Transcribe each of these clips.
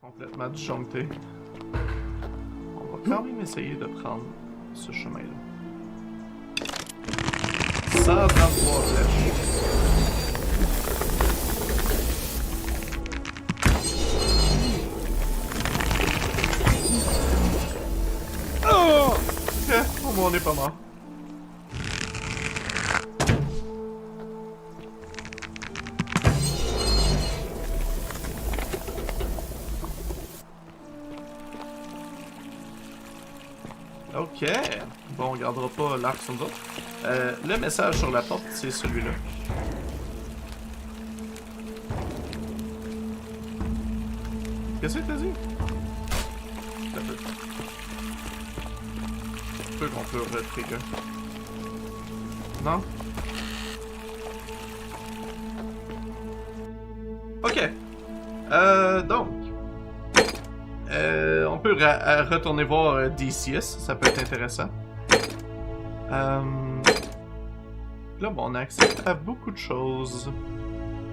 complètement disjoncté. On va quand même essayer de prendre ce chemin-là. 133 flèches. Oh! Ok, au moins on est pas mort. Ok, bon, on gardera pas l'arc sur nous autres. Le message sur la porte, c'est celui-là. Qu'est-ce que t'as dit? Un peu. Un peu qu'on peut retrigger. Non? Ok. Donc. On peut retourner voir DCS, ça peut être intéressant. Là, bon, on a accès à beaucoup de choses.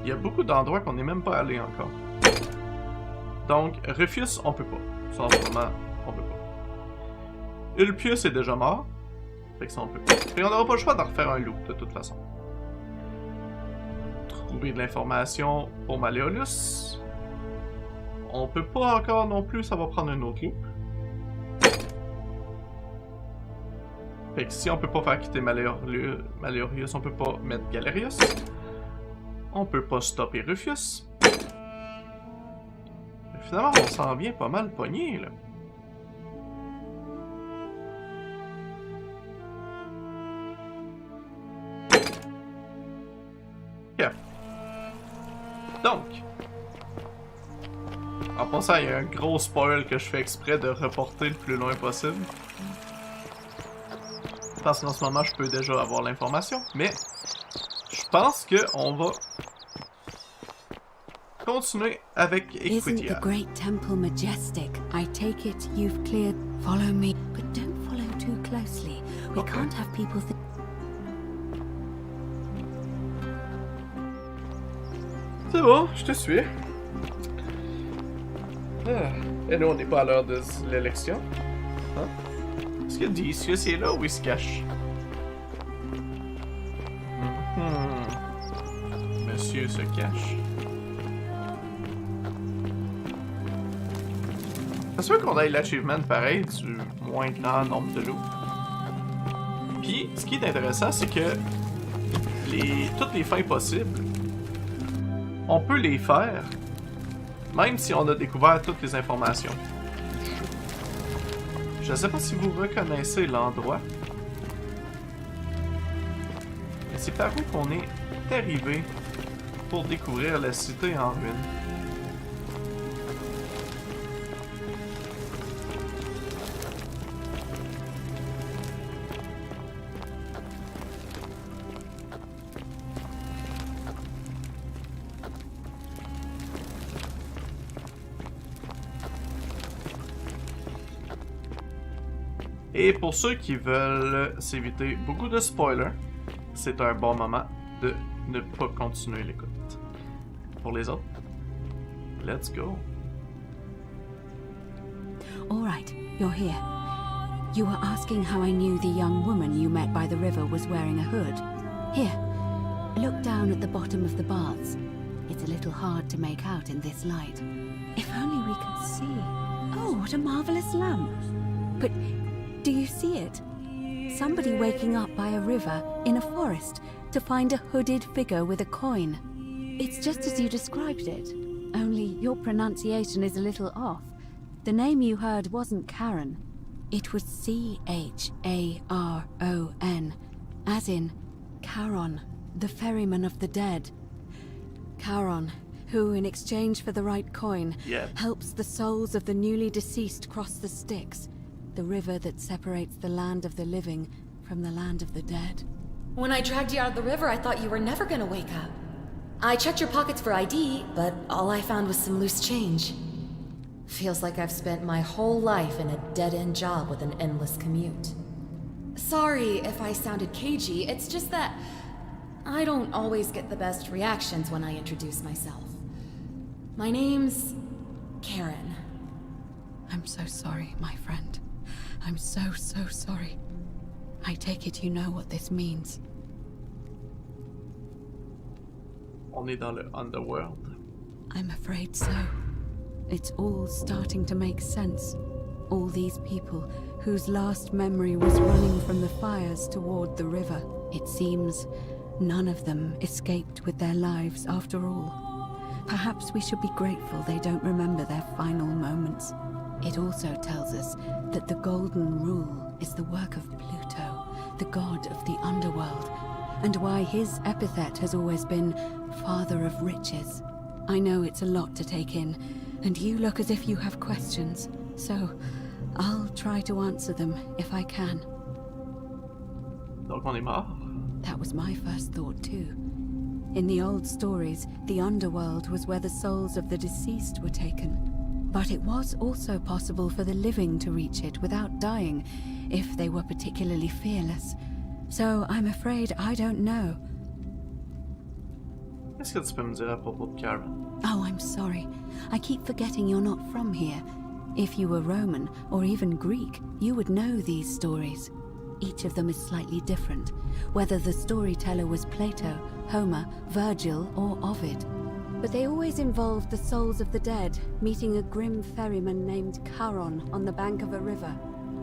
Il y a beaucoup d'endroits qu'on n'est même pas allé encore. Donc, Rufus, on peut pas. Ça, vraiment, on peut pas. Ulpius est déjà mort. Fait que ça, on peut pas. Et on n'aura pas le choix d'en refaire un loop, de toute façon. Trouver de l'information pour Malleolus. On peut pas encore non plus, ça va prendre un autre loop. Fait que si on peut pas faire quitter Malleolus, on peut pas mettre Galerius. On peut pas stopper Rufus. Mais finalement, on s'en vient pas mal pogné, là. Ok. Donc. En passant, il y a un gros spoil que je fais exprès de reporter le plus loin possible. Parce qu'en ce moment, je peux déjà avoir l'information, mais je pense qu'on va continuer avec Isn't Equitia. the great temple majestic? I take it you've cleared. Follow me, but don't follow too closely. We Okay. can't have people think. C'est bon, je te suis. Ah. Et nous, on n'est pas à l'heure de l'élection. Hein? Est-ce que Decius est là ou il se cache? Monsieur se cache. C'est sûr qu'on ait l'achievement pareil du moins grand nombre de loups. Puis, ce qui est intéressant, c'est que toutes les fins possibles, on peut les faire, même si on a découvert toutes les informations. Je ne sais pas si vous reconnaissez l'endroit. Mais c'est par où qu'on est arrivé pour découvrir la cité en ruine. Et pour ceux qui veulent s'éviter beaucoup de spoilers, c'est un bon moment de ne pas continuer l'écoute. Pour les autres, let's go. All right, you're here. You were asking how I knew the young woman you met by the river was wearing a hood. Here, look down at the bottom of the baths. It's a little hard to make out in this light. If only we could see. Oh, what a marvelous lamp. But do you see it? Somebody waking up by a river in a forest to find a hooded figure with a coin. It's just as you described it, only your pronunciation is a little off. The name you heard wasn't Karen. It was C-H-A-R-O-N, as in Charon, the ferryman of the dead. Charon, who, in exchange for the right coin, helps the souls of the newly deceased cross the Styx, the river that separates the land of the living from the land of the dead. When I dragged you out of the river, I thought you were never gonna wake up. I checked your pockets for ID, but all I found was some loose change. Feels like I've spent my whole life in a dead-end job with an endless commute. Sorry if I sounded cagey, it's just that I don't always get the best reactions when I introduce myself. My name's Karen. I'm so sorry, my friend. I'm so sorry. I take it you know what this means. On est dans le underworld. I'm afraid so. It's all starting to make sense. All these people whose last memory was running from the fires toward the river. It seems none of them escaped with their lives after all. Perhaps we should be grateful they don't remember their final moments. It also tells us that the Golden Rule is the work of Pluto, the god of the underworld, and why his epithet has always been Father of Riches. I know it's a lot to take in, and you look as if you have questions, so I'll try to answer them if I can. Donc on est mort. That was my first thought too. In the old stories, the underworld was where the souls of the deceased were taken. But it was also possible for the living to reach it without dying, if they were particularly fearless. So I'm afraid I don't know. Qu'est-ce que tu peux me dire à propos de Karen? Oh, I'm sorry. I keep forgetting you're not from here. If you were Roman, or even Greek, you would know these stories. Each of them is slightly different, whether the storyteller was Plato, Homer, Virgil, or Ovid. But they always involved the souls of the dead meeting a grim ferryman named Charon on the bank of a river.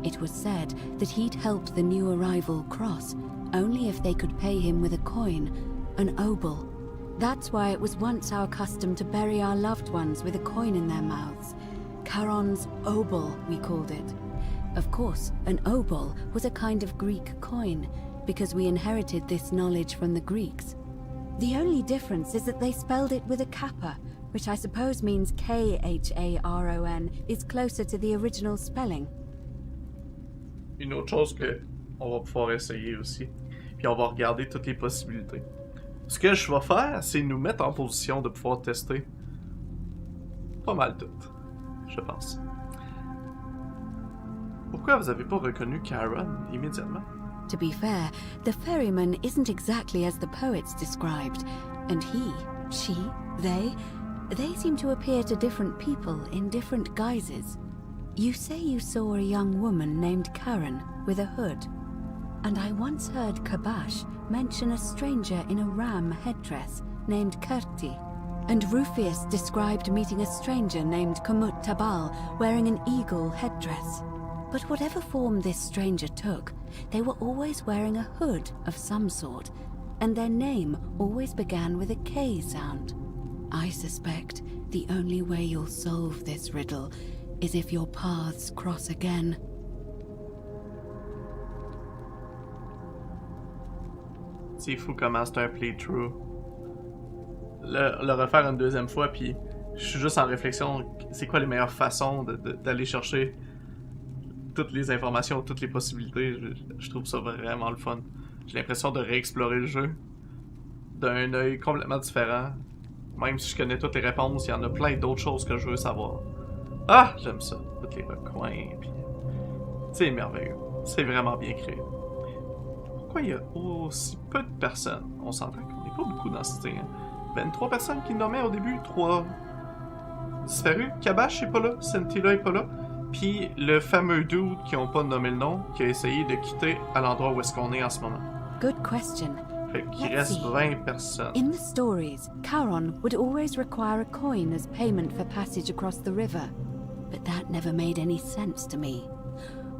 It was said that he'd help the new arrival cross, only if they could pay him with a coin, an obol. That's why it was once our custom to bury our loved ones with a coin in their mouths. Charon's obol, we called it. Of course, an obol was a kind of Greek coin, because we inherited this knowledge from the Greeks. The only difference is that they spelled it with a kappa, which I suppose means Kharon, is closer to the original spelling. Une autre chose que on va pouvoir essayer aussi, puis on va regarder toutes les possibilités. Ce que je vais faire, c'est nous mettre en position de pouvoir tester pas mal toutes, je pense. Pourquoi vous avez pas reconnu Karen immédiatement? To be fair, the ferryman isn't exactly as the poets described, and he, she, they seem to appear to different people in different guises. You say you saw a young woman named Karen with a hood, and I once heard Kabash mention a stranger in a ram headdress named Kurti, and Rufius described meeting a stranger named Kumut Tabal wearing an eagle headdress. But whatever form this stranger took, they were always wearing a hood of some sort, and their name always began with a K sound. I suspect the only way you'll solve this riddle is if your paths cross again. C'est fou comment c'est un playthrough. Le refaire une deuxième fois, puis je suis juste en réflexion, c'est quoi les meilleures façons d'aller chercher toutes les informations, toutes les possibilités. Je trouve ça vraiment le fun. J'ai l'impression de réexplorer le jeu d'un œil complètement différent. Même si je connais toutes les réponses, il y en a plein d'autres choses que je veux savoir. Ah, j'aime ça. Tous les recoins, puis... C'est merveilleux. C'est vraiment bien créé. Pourquoi il y a aussi peu de personnes? On s'entend qu'on n'est pas beaucoup dans ce style. 23 personnes qui nommaient au début, 3 disparus. Kabash est pas là, Scintilla est pas là. Puis le fameux dude qui n'ont pas nommé le nom, qui a essayé de quitter à l'endroit où est-ce qu'on est en ce moment. Good question. Fait qu'il reste 20 personnes. In the stories, Charon would always require a coin as payment for passage across the river. But that never made any sense to me.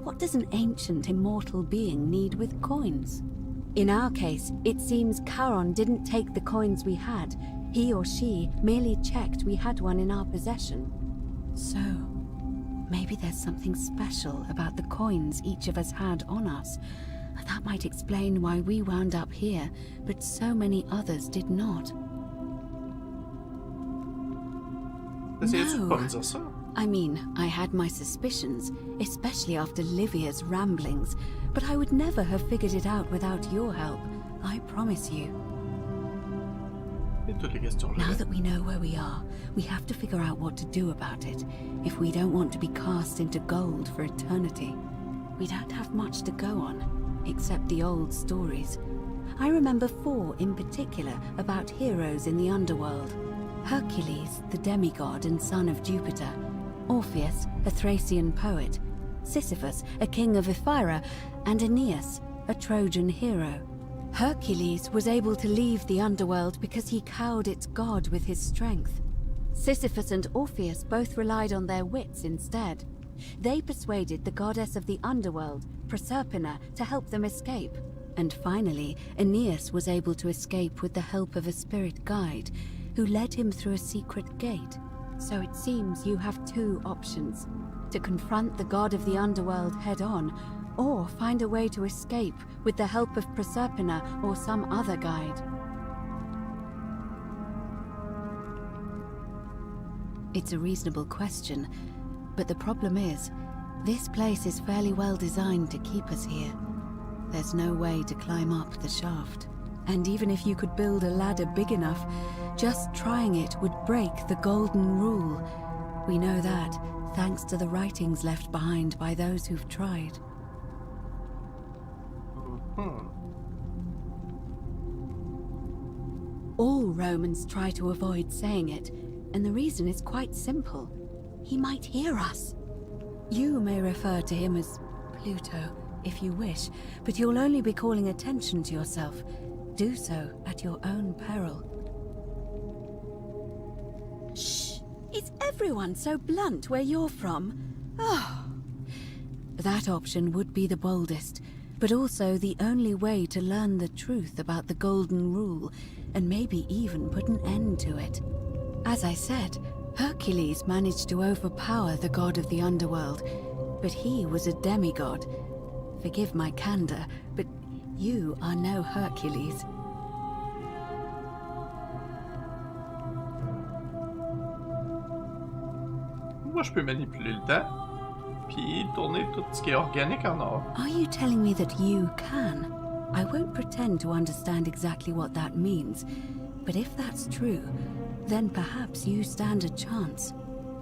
What does an ancient immortal being need with coins? In our case, it seems Charon didn't take the coins we had. He or she merely checked we had one in our possession. So, maybe there's something special about the coins each of us had on us. That might explain why we wound up here, but so many others did not. Essayez-tu pas me dire ça? I mean, I had my suspicions, especially after Livia's ramblings, but I would never have figured it out without your help, I promise you. Et toutes les questions. Now that we know where we are, we have to figure out what to do about it, if we don't want to be cast into gold for eternity. We don't have much to go on, except the old stories. I remember 4 in particular about heroes in the underworld. Hercules, the demigod and son of Jupiter, Orpheus, a Thracian poet, Sisyphus, a king of Ephyra, and Aeneas, a Trojan hero. Hercules was able to leave the underworld because he cowed its god with his strength. Sisyphus and Orpheus both relied on their wits instead. They persuaded the goddess of the underworld, Proserpina, to help them escape. And finally, Aeneas was able to escape with the help of a spirit guide, who led him through a secret gate. So it seems you have two options: to confront the god of the underworld head-on, or find a way to escape with the help of Proserpina or some other guide. It's a reasonable question, but the problem is, this place is fairly well designed to keep us here. There's no way to climb up the shaft. And even if you could build a ladder big enough, just trying it would break the golden rule. We know that, thanks to the writings left behind by those who've tried. All Romans try to avoid saying it, and the reason is quite simple. He might hear us. You may refer to him as Pluto, if you wish, but you'll only be calling attention to yourself. Do so at your own peril. Shh! Is everyone so blunt where you're from? Oh. That option would be the boldest, but also the only way to learn the truth about the Golden Rule, and maybe even put an end to it. As I said, Hercules managed to overpower the god of the underworld, but he was a demigod. Forgive my candor, but you are no Hercules. Moi, je peux manipuler le temps, puis tourner tout ce qui est organique en or. Are you telling me that you can? I won't pretend to understand exactly what that means, but if that's true, then perhaps you stand a chance.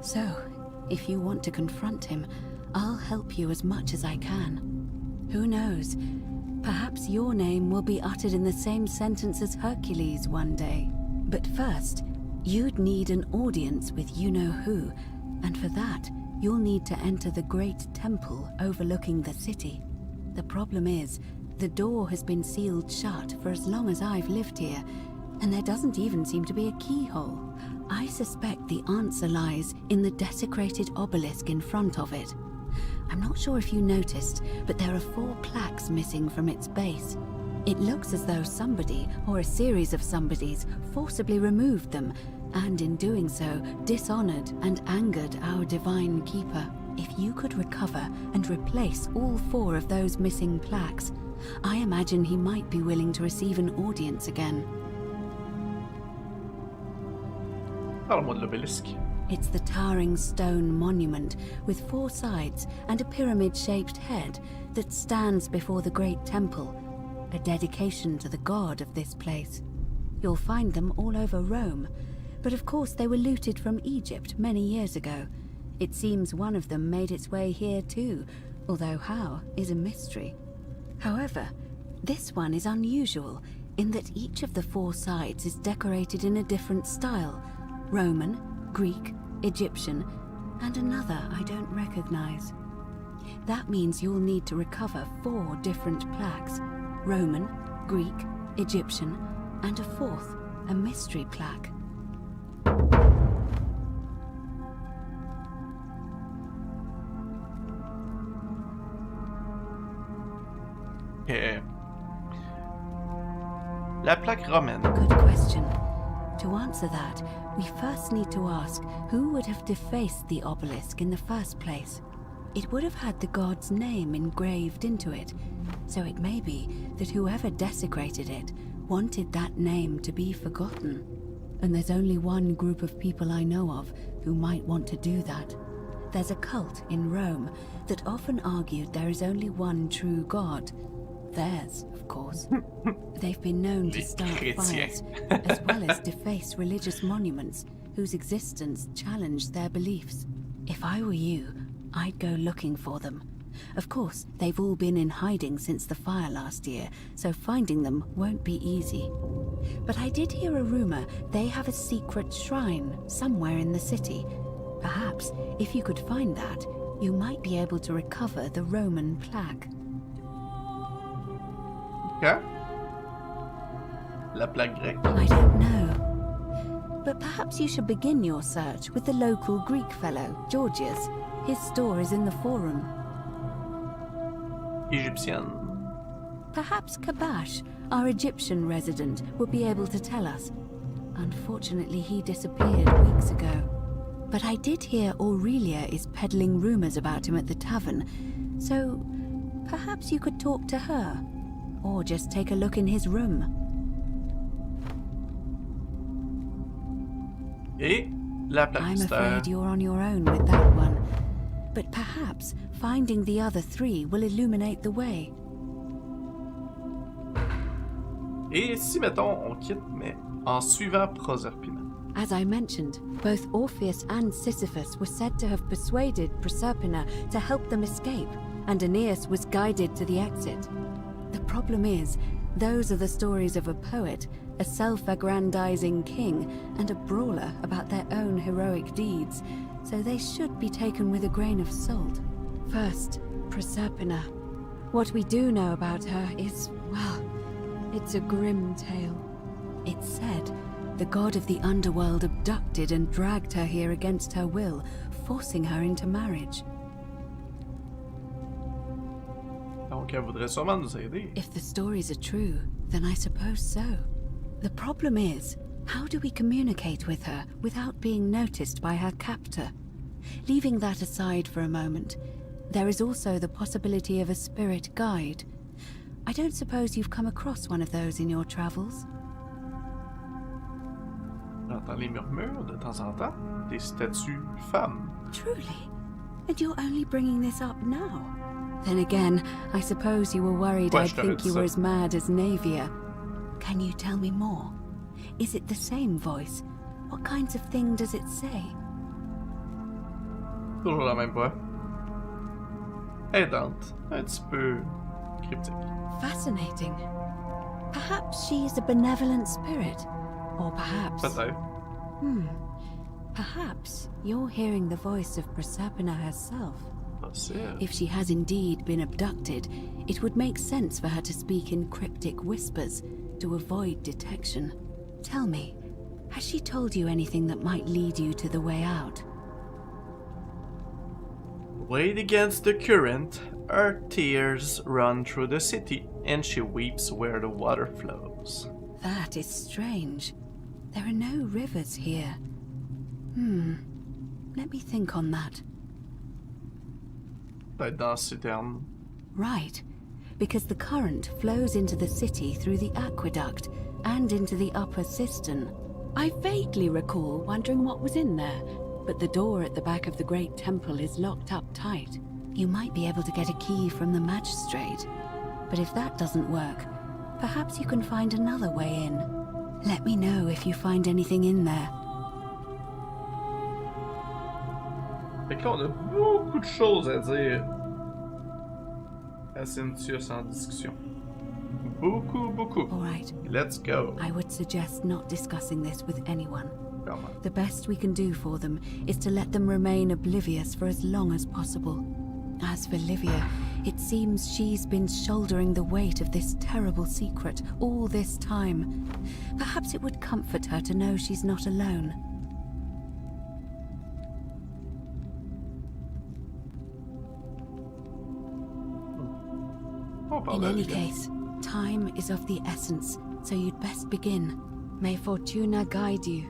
So, if you want to confront him, I'll help you as much as I can. Who knows? Perhaps your name will be uttered in the same sentence as Hercules one day. But first, you'd need an audience with you-know-who, and for that, you'll need to enter the great temple overlooking the city. The problem is, the door has been sealed shut for as long as I've lived here, and there doesn't even seem to be a keyhole. I suspect the answer lies in the desecrated obelisk in front of it. I'm not sure if you noticed, but there are 4 plaques missing from its base. It looks as though somebody, or a series of somebodies, forcibly removed them, and in doing so, dishonored and angered our divine keeper. If you could recover and replace all 4 of those missing plaques, I imagine he might be willing to receive an audience again. Parle-moi de l'obélisque. It's the towering stone monument with 4 sides and a pyramid-shaped head that stands before the great temple, a dedication to the god of this place. You'll find them all over Rome, but of course they were looted from Egypt many years ago. It seems one of them made its way here too, although how is a mystery. However, this one is unusual in that each of the 4 sides is decorated in a different style: Roman, Greek, Egyptian, and another I don't recognize. That means you'll need to recover 4 different plaques: Roman, Greek, Egyptian, and a 4th, a mystery plaque. La plaque romaine. Good question. To answer that, we first need to ask who would have defaced the obelisk in the first place. It would have had the god's name engraved into it, so it may be that whoever desecrated it wanted that name to be forgotten. And there's only one group of people I know of who might want to do that. There's a cult in Rome that often argued there is only one true god. Theirs, of course. They've been known to start fires, as well as deface religious monuments whose existence challenged their beliefs. If I were you, I'd go looking for them. Of course, they've all been in hiding since the fire last year, so finding them won't be easy. But I did hear a rumor they have a secret shrine somewhere in the city. Perhaps, if you could find that, you might be able to recover the Roman plaque. Okay. La plaque grecque. I don't know. But perhaps you should begin your search with the local Greek fellow, Georgius. His store is in the forum. Égyptienne. Perhaps Kabash, our Egyptian resident, would be able to tell us. Unfortunately, he disappeared weeks ago. But I did hear Aurelia is peddling rumors about him at the tavern, so perhaps you could talk to her, or just take a look in his room. Et la plaque I'm mystère. afraid you're on your own with that one, but perhaps finding the other three will illuminate the way. Et si, mettons, on quitte, mais en suivant Proserpina. As I mentioned, both Orpheus and Sisyphus were said to have persuaded Proserpina to help them escape, and Aeneas was guided to the exit. The problem is, those are the stories of a poet, a self-aggrandizing king, and a brawler about their own heroic deeds, so they should be taken with a grain of salt. First, Proserpina. What we do know about her is, well, it's a grim tale. It's said the god of the underworld abducted and dragged her here against her will, forcing her into marriage. Donc, elle voudrait sûrement nous aider. If the stories are true, then I suppose so. The problem is, how do we communicate with her without being noticed by her captor? Leaving that aside for a moment, there is also the possibility of a spirit guide. I don't suppose you've come across one of those in your travels? J'entends les murmures de temps en temps, des statues femmes. Truly? And you're only bringing this up now? Then again, I suppose you were worried I'd think you were as mad as Navia. Can you tell me more? Is it the same voice? What kinds of thing does it say? Toujours la même voix. Aidante, un petit peu cryptique. Fascinating. Perhaps she's a benevolent spirit. Or perhaps... Peut-être. Perhaps you're hearing the voice of Proserpina herself. Possible. If she has indeed been abducted, it would make sense for her to speak in cryptic whispers to avoid detection. Tell me, has she told you anything that might lead you to the way out? Weighed against the current, her tears run through the city, and she weeps where the water flows. That is strange. There are no rivers here. Let me think on that. Peut-être dans Citerne. Right, because the current flows into the city through the aqueduct and into the upper cistern. I vaguely recall wondering what was in there, but the door at the back of the great temple is locked up tight. You might be able to get a key from the magistrate, but if that doesn't work, perhaps you can find another way in. Let me know if you find anything in there. Fait que là, on a beaucoup de choses à dire à Cynthius en discussion. Beaucoup. All right. Let's go. I would suggest not discussing this with anyone. Come on. The best we can do for them is to let them remain oblivious for as long as possible. As for Livia, it seems she's been shouldering the weight of this terrible secret all this time. Perhaps it would comfort her to know she's not alone. In any case, time is of the essence, so you'd best begin. May Fortuna guide you.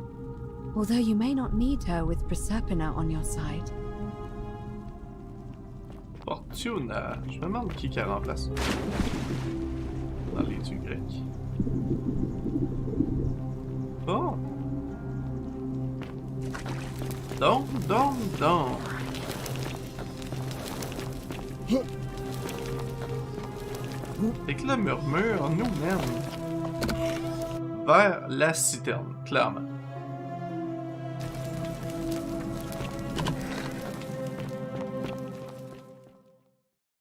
Although you may not need her with Proserpina on your side. Fortuna. Je me demande qui qu'elle remplace dans les dieux grecs. Bon. Donc. Fait que le murmure nous mène vers la citerne, clairement.